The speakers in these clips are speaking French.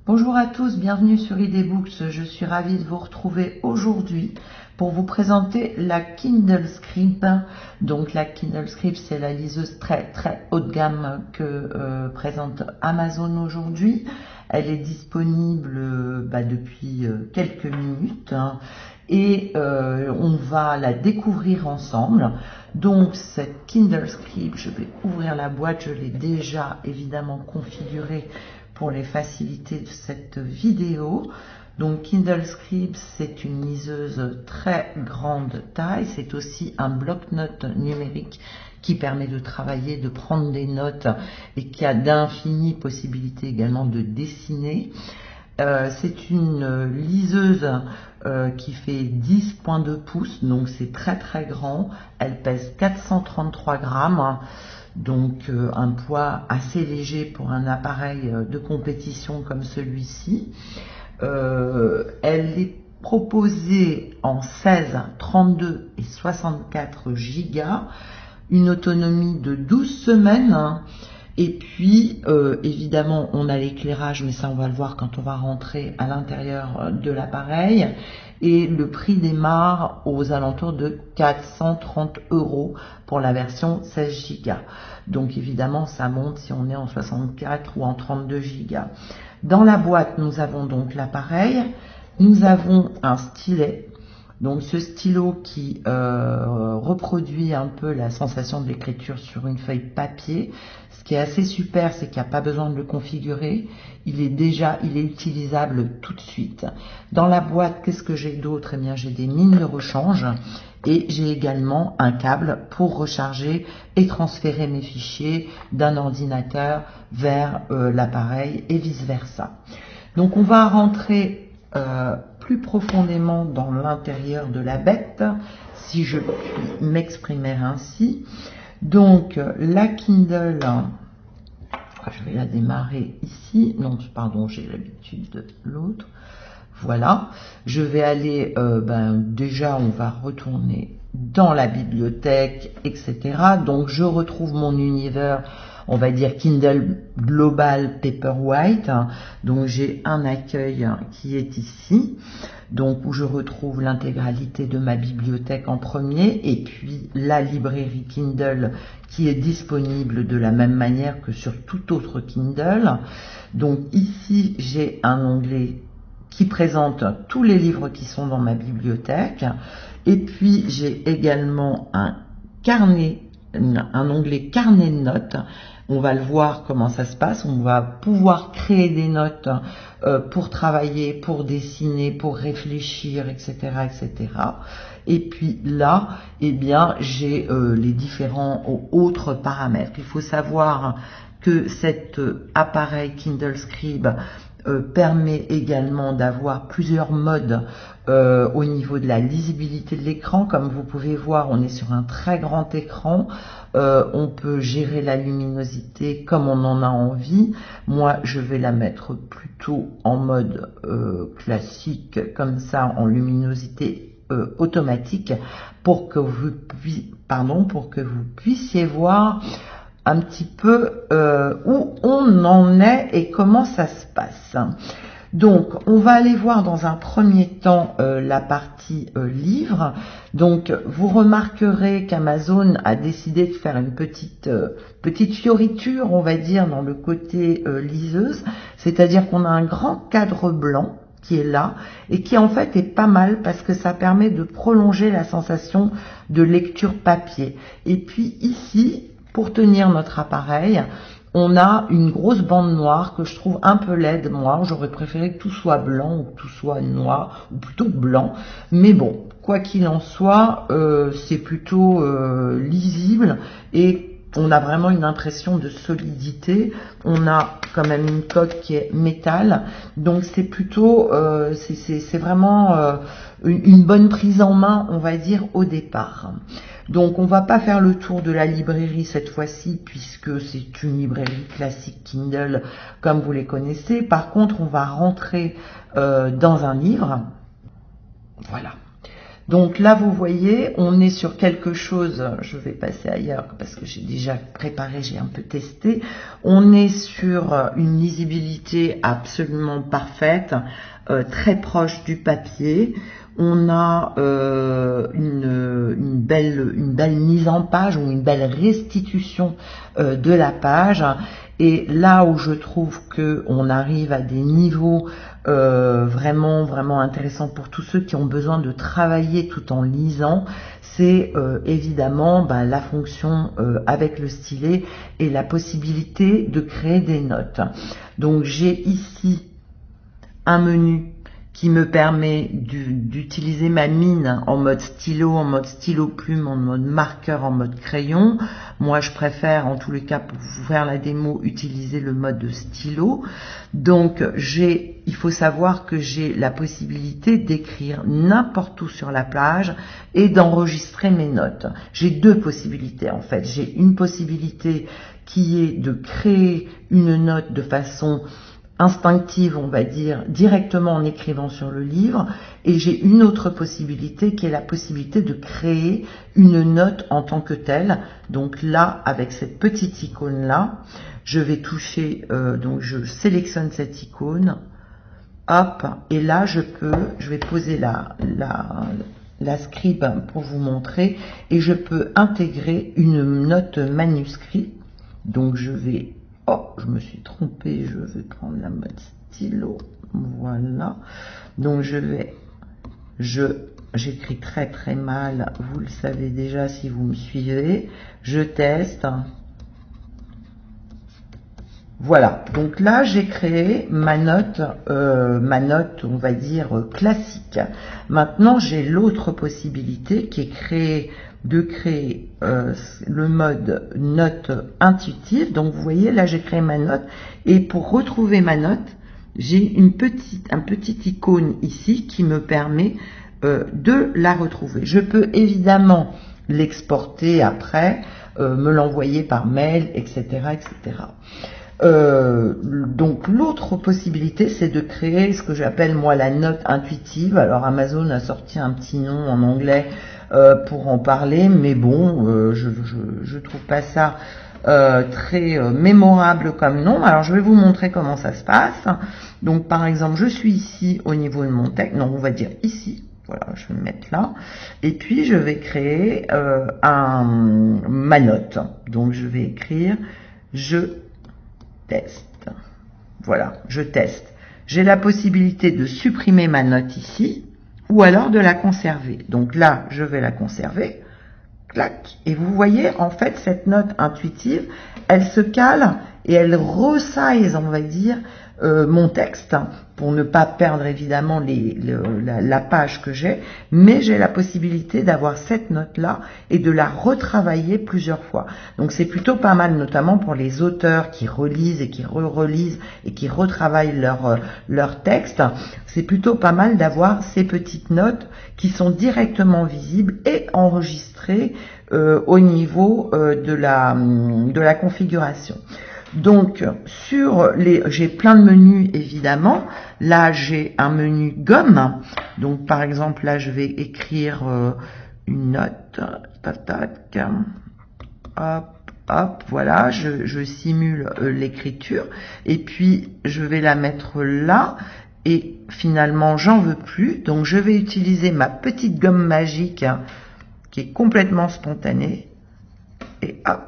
Bonjour à tous, bienvenue sur IDBooks. Je suis ravie de vous retrouver aujourd'hui pour vous présenter la Kindle Scribe. Donc la Kindle Scribe, c'est la liseuse très haut de gamme que présente Amazon aujourd'hui. Elle est disponible depuis quelques minutes et on va la découvrir ensemble. Donc cette Kindle Scribe, je vais ouvrir la boîte, je l'ai déjà évidemment configurée pour les facilités de cette vidéo. Donc Kindle Scribe, c'est une liseuse très grande taille, c'est aussi un bloc-notes numérique qui permet de travailler, de prendre des notes et qui a d'infinies possibilités également de dessiner. C'est une liseuse qui fait 10,2 pouces, donc c'est très grand. Elle pèse 433 grammes. Donc un poids assez léger pour un appareil de compétition comme celui-ci. Elle est proposée en 16, 32 et 64 gigas, une autonomie de 12 semaines. Et puis évidemment on a l'éclairage, mais ça on va le voir quand on va rentrer à l'intérieur de l'appareil. Et le prix démarre aux alentours de 430 € pour la version 16 Go. Donc évidemment ça monte si on est en 64 ou en 32 Go. Dans la boîte nous avons donc l'appareil, nous avons un stylet. Donc ce stylo qui reproduit un peu la sensation de l'écriture sur une feuille papier. Ce qui est assez super, c'est qu'il n'y a pas besoin de le configurer. Il est utilisable tout de suite. Dans la boîte, qu'est-ce que j'ai d'autre? Eh bien, j'ai des mines de rechange et j'ai également un câble pour recharger et transférer mes fichiers d'un ordinateur vers l'appareil et vice versa. Donc on va rentrer plus profondément dans l'intérieur de la bête, si je puis m'exprimer ainsi. Donc la Kindle, je vais la démarrer ici. Non, pardon, j'ai l'habitude de l'autre. Voilà, je vais aller, déjà on va retourner dans la bibliothèque, etc. Donc je retrouve mon univers, on va dire Kindle Global Paperwhite. Donc j'ai un accueil qui est ici, donc où je retrouve l'intégralité de ma bibliothèque en premier, et puis la librairie Kindle qui est disponible de la même manière que sur tout autre Kindle. Donc ici j'ai un onglet qui présente tous les livres qui sont dans ma bibliothèque, et puis j'ai également un onglet carnet de notes. On va le voir comment ça se passe. On va pouvoir créer des notes pour travailler, pour dessiner, pour réfléchir, etc., etc. Et puis là, eh bien, j'ai les différents autres paramètres. Il faut savoir que cet appareil Kindle Scribe permet également d'avoir plusieurs modes au niveau de la lisibilité de l'écran. Comme vous pouvez voir, on est sur un très grand écran. On peut gérer la luminosité comme on en a envie. Moi, je vais la mettre plutôt en mode classique, comme ça, en luminosité automatique, pour que vous puissiez voir un petit peu où on en est et comment ça se passe. Donc, on va aller voir dans un premier temps la partie livre. Donc, vous remarquerez qu'Amazon a décidé de faire une petite fioriture, on va dire, dans le côté liseuse. C'est-à-dire qu'on a un grand cadre blanc qui est là et qui en fait est pas mal parce que ça permet de prolonger la sensation de lecture papier. Et puis ici, pour tenir notre appareil, on a une grosse bande noire que je trouve un peu laide. Moi, j'aurais préféré que tout soit blanc ou que tout soit noir, ou plutôt blanc. Mais bon, quoi qu'il en soit, c'est plutôt lisible et on a vraiment une impression de solidité. On a quand même une coque qui est métal. Donc c'est plutôt, c'est vraiment une bonne prise en main, on va dire, au départ. Donc on va pas faire le tour de la librairie cette fois-ci puisque c'est une librairie classique Kindle comme vous les connaissez. Par contre on va rentrer dans un livre. Voilà. Donc là, vous voyez, on est sur quelque chose, je vais passer ailleurs parce que j'ai déjà préparé, j'ai un peu testé. On est sur une lisibilité absolument parfaite, très proche du papier. On a une belle mise en page ou une belle restitution de la page. Et là où je trouve que on arrive à des niveaux vraiment intéressants pour tous ceux qui ont besoin de travailler tout en lisant, c'est évidemment la fonction avec le stylet et la possibilité de créer des notes. Donc j'ai ici un menu qui me permet d'utiliser ma mine en mode stylo plume, en mode marqueur, en mode crayon. Moi, je préfère, en tous les cas, pour vous faire la démo, utiliser le mode de stylo. Donc, il faut savoir que j'ai la possibilité d'écrire n'importe où sur la plage et d'enregistrer mes notes. J'ai deux possibilités, en fait. J'ai une possibilité qui est de créer une note de façon instinctive, on va dire, directement en écrivant sur le livre, et j'ai une autre possibilité qui est la possibilité de créer une note en tant que telle. Donc là, avec cette petite icône là, je vais toucher, donc je sélectionne cette icône, hop, et là je vais poser la scribe pour vous montrer, et je peux intégrer une note manuscrit. Donc je vais, oh, je me suis trompée, je vais prendre la mode stylo, voilà. Donc j'écris très mal, vous le savez déjà si vous me suivez. Je teste. Voilà, donc là j'ai créé ma note, on va dire classique. Maintenant j'ai l'autre possibilité qui est de créer le mode note intuitive. Donc vous voyez là j'ai créé ma note, et pour retrouver ma note j'ai un petit icône ici qui me permet de la retrouver. Je peux évidemment l'exporter après, me l'envoyer par mail, etc. Donc l'autre possibilité, c'est de créer ce que j'appelle moi la note intuitive. Alors Amazon a sorti un petit nom en anglais pour en parler, mais bon, je trouve pas ça très mémorable comme nom. Alors je vais vous montrer comment ça se passe. Donc par exemple, je suis ici au niveau de mon texte, non, on va dire ici. Voilà, je vais me mettre là. Et puis je vais créer ma note. Donc je vais écrire je teste. Voilà, je teste. J'ai la possibilité de supprimer ma note ici ou alors de la conserver. Donc là, je vais la conserver. Clac. Et vous voyez, en fait, cette note intuitive, elle se cale et elle resize, on va dire, mon texte, pour ne pas perdre évidemment la page que j'ai, mais j'ai la possibilité d'avoir cette note-là et de la retravailler plusieurs fois. Donc c'est plutôt pas mal, notamment pour les auteurs qui relisent et qui relisent et qui retravaillent leur texte. C'est plutôt pas mal d'avoir ces petites notes qui sont directement visibles et enregistrées au niveau de la configuration. Donc j'ai plein de menus évidemment. Là j'ai un menu gomme. Donc par exemple là je vais écrire une note. Tac, hop, voilà, je simule l'écriture et puis je vais la mettre là. Et finalement j'en veux plus. Donc je vais utiliser ma petite gomme magique qui est complètement spontanée. Et hop,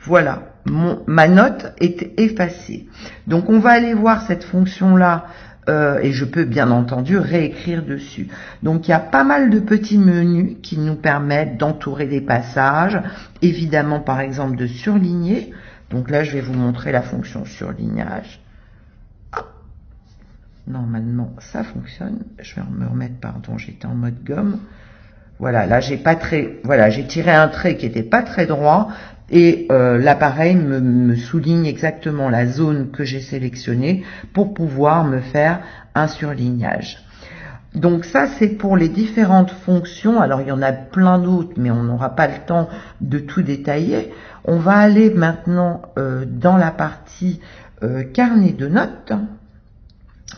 voilà. Ma note est effacée. Donc on va aller voir cette fonction là et je peux bien entendu réécrire dessus. Donc il y a pas mal de petits menus qui nous permettent d'entourer des passages, évidemment par exemple de surligner. Donc là je vais vous montrer la fonction surlignage. Normalement ça fonctionne. Je vais me remettre, pardon, j'étais en mode gomme. Voilà, là j'ai tiré un trait qui n'était pas très droit. Et l'appareil me souligne exactement la zone que j'ai sélectionnée pour pouvoir me faire un surlignage. Donc ça c'est pour les différentes fonctions. Alors il y en a plein d'autres, mais on n'aura pas le temps de tout détailler. On va aller maintenant dans la partie carnet de notes.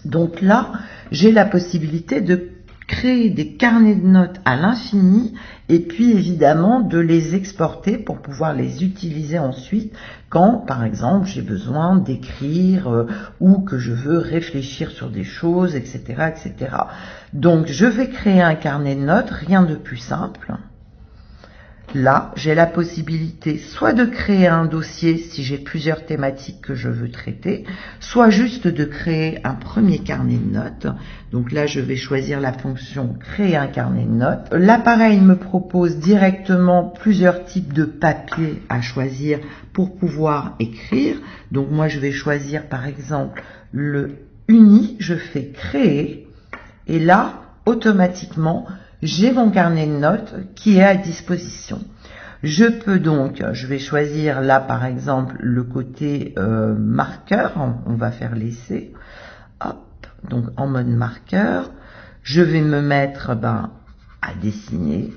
Donc là j'ai la possibilité de créer des carnets de notes à l'infini et puis évidemment de les exporter pour pouvoir les utiliser ensuite quand, par exemple, j'ai besoin d'écrire ou que je veux réfléchir sur des choses, etc., etc. Donc, je vais créer un carnet de notes, rien de plus simple. Là, j'ai la possibilité soit de créer un dossier si j'ai plusieurs thématiques que je veux traiter, soit juste de créer un premier carnet de notes. Donc là, je vais choisir la fonction créer un carnet de notes. L'appareil me propose directement plusieurs types de papier à choisir pour pouvoir écrire. Donc moi, je vais choisir par exemple le uni, je fais créer et là, automatiquement, j'ai mon carnet de notes qui est à disposition. Je peux donc, je vais choisir là par exemple le côté marqueur, on va faire l'essai, hop, donc en mode marqueur, je vais me mettre à dessiner.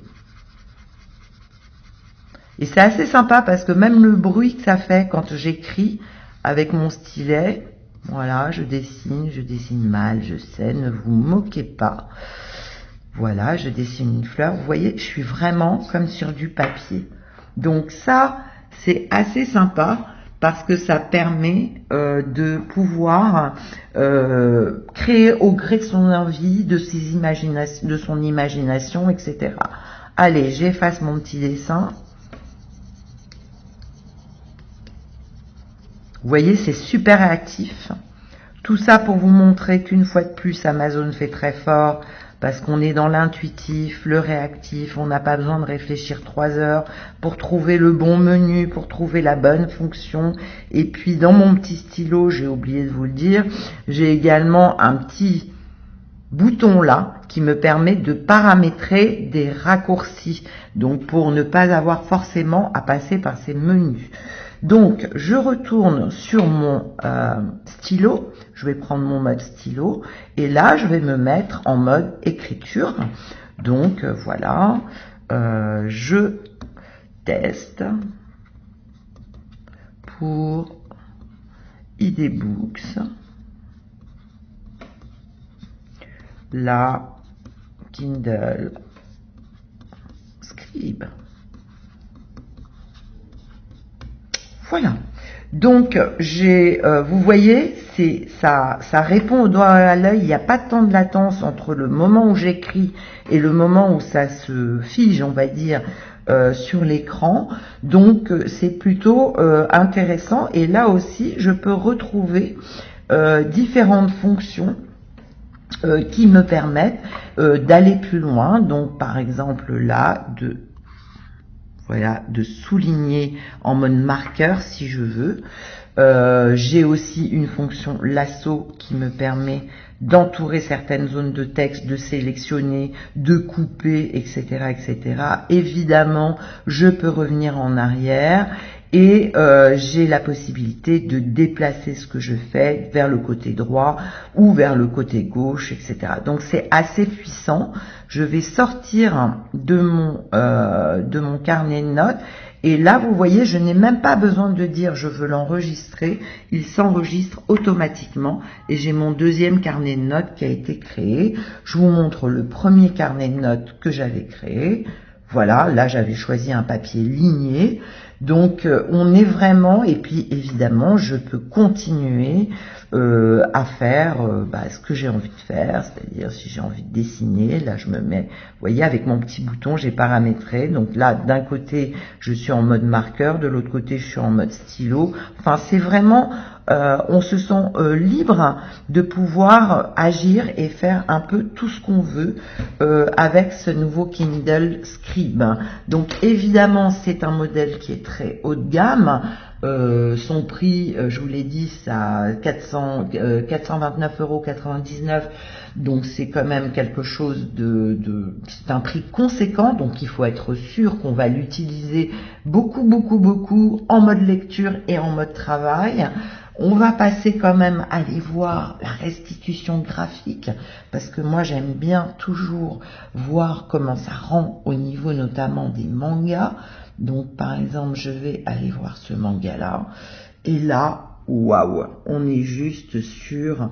Et c'est assez sympa parce que même le bruit que ça fait quand j'écris avec mon stylet, voilà, je dessine mal, je sais, ne vous moquez pas. Voilà, je dessine une fleur. Vous voyez, je suis vraiment comme sur du papier. Donc ça, c'est assez sympa parce que ça permet de pouvoir créer au gré de son envie, de son imagination, etc. Allez, j'efface mon petit dessin. Vous voyez, c'est super réactif. Tout ça pour vous montrer qu'une fois de plus, Amazon fait très fort. Parce qu'on est dans l'intuitif, le réactif, on n'a pas besoin de réfléchir 3 heures pour trouver le bon menu, pour trouver la bonne fonction. Et puis dans mon petit stylo, j'ai oublié de vous le dire, j'ai également un petit bouton là qui me permet de paramétrer des raccourcis. Donc pour ne pas avoir forcément à passer par ces menus. Donc, je retourne sur mon stylo, je vais prendre mon mode stylo, et là, je vais me mettre en mode écriture. Donc, voilà, je teste pour IDBooks, la Kindle Scribe. Voilà. Donc, vous voyez, ça répond au doigt à l'œil. Il n'y a pas de temps de latence entre le moment où j'écris et le moment où ça se fige, on va dire, sur l'écran. Donc, c'est plutôt intéressant. Et là aussi, je peux retrouver différentes fonctions qui me permettent d'aller plus loin. Donc, par exemple, là, de souligner en mode marqueur si je veux. J'ai aussi une fonction lasso qui me permet d'entourer certaines zones de texte, de sélectionner, de couper, etc., etc. Évidemment, je peux revenir en arrière et j'ai la possibilité de déplacer ce que je fais vers le côté droit ou vers le côté gauche, etc. Donc c'est assez puissant. Je vais sortir de mon carnet de notes et là vous voyez, je n'ai même pas besoin de dire je veux l'enregistrer, il s'enregistre automatiquement et j'ai mon deuxième carnet de notes qui a été créé. Je vous montre le premier carnet de notes que j'avais créé. Voilà, là j'avais choisi un papier ligné. Donc on est vraiment, et puis évidemment je peux continuer à faire ce que j'ai envie de faire, c'est-à-dire si j'ai envie de dessiner, là je me mets, vous voyez avec mon petit bouton j'ai paramétré, donc là d'un côté je suis en mode marqueur, de l'autre côté je suis en mode stylo, enfin c'est vraiment, on se sent libre de pouvoir agir et faire un peu tout ce qu'on veut avec ce nouveau Kindle Scribe. Donc évidemment c'est un modèle qui est très haut de gamme. Son prix, je vous l'ai dit, c'est à 429,99 €, donc c'est quand même quelque chose c'est un prix conséquent, donc il faut être sûr qu'on va l'utiliser beaucoup en mode lecture et en mode travail. On va passer quand même à aller voir la restitution graphique, parce que moi j'aime bien toujours voir comment ça rend au niveau notamment des mangas. Donc par exemple je vais aller voir ce manga là, et là, waouh, on est juste sur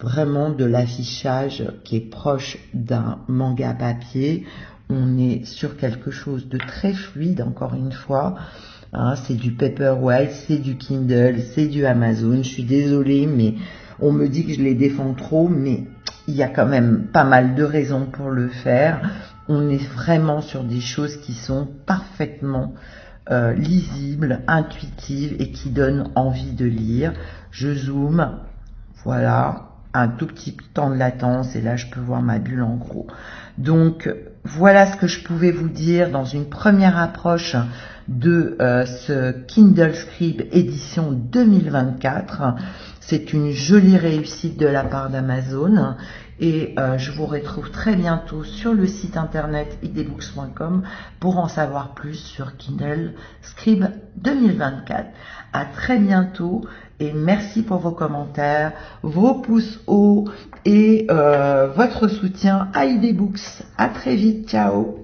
vraiment de l'affichage qui est proche d'un manga papier. On est sur quelque chose de très fluide, encore une fois. Hein, c'est du Paperwhite, c'est du Kindle, c'est du Amazon. Je suis désolée, mais on me dit que je les défends trop, mais il y a quand même pas mal de raisons pour le faire. On est vraiment sur des choses qui sont parfaitement lisibles, intuitives et qui donnent envie de lire. Je zoome, voilà, un tout petit temps de latence et là je peux voir ma bulle en gros. Donc voilà ce que je pouvais vous dire dans une première approche de ce Kindle Scribe édition 2024. C'est une jolie réussite de la part d'Amazon et je vous retrouve très bientôt sur le site internet idbooks.com pour en savoir plus sur Kindle Scribe 2024. À très bientôt et merci pour vos commentaires, vos pouces hauts et votre soutien à idbooks. À très vite, ciao.